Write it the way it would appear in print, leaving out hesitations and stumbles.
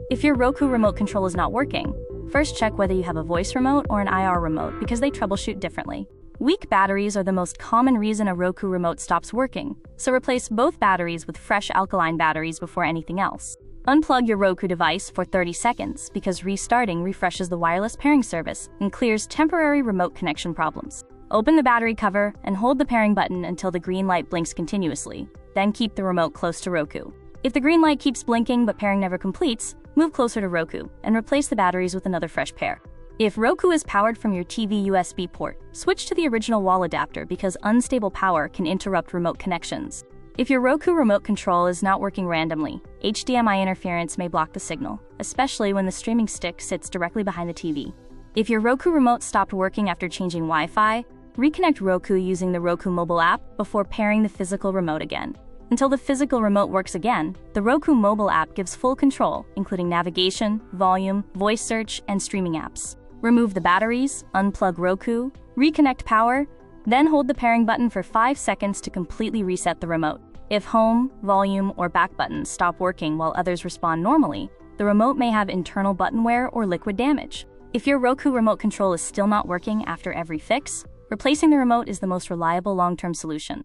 If your Roku remote control is not working, first check whether you have a voice remote or an IR remote because they troubleshoot differently. Weak batteries are the most common reason a Roku remote stops working, so replace both batteries with fresh alkaline batteries before anything else. Unplug your Roku device for 30 seconds because restarting refreshes the wireless pairing service and clears temporary remote connection problems. Open the battery cover and hold the pairing button until the green light blinks continuously, then keep the remote close to Roku. If the green light keeps blinking but pairing never completes, move closer to Roku and replace the batteries with another fresh pair. If Roku is powered from your TV USB port, switch to the original wall adapter because unstable power can interrupt remote connections. If your Roku remote control is not working randomly, HDMI interference may block the signal, especially when the streaming stick sits directly behind the TV. If your Roku remote stopped working after changing Wi-Fi, reconnect Roku using the Roku mobile app before pairing the physical remote again. Until the physical remote works again, the Roku mobile app gives full control, including navigation, volume, voice search, and streaming apps. Remove the batteries, unplug Roku, reconnect power, then hold the pairing button for 5 seconds to completely reset the remote. If home, volume, or back buttons stop working while others respond normally, the remote may have internal button wear or liquid damage. If your Roku remote control is still not working after every fix, replacing the remote is the most reliable long-term solution.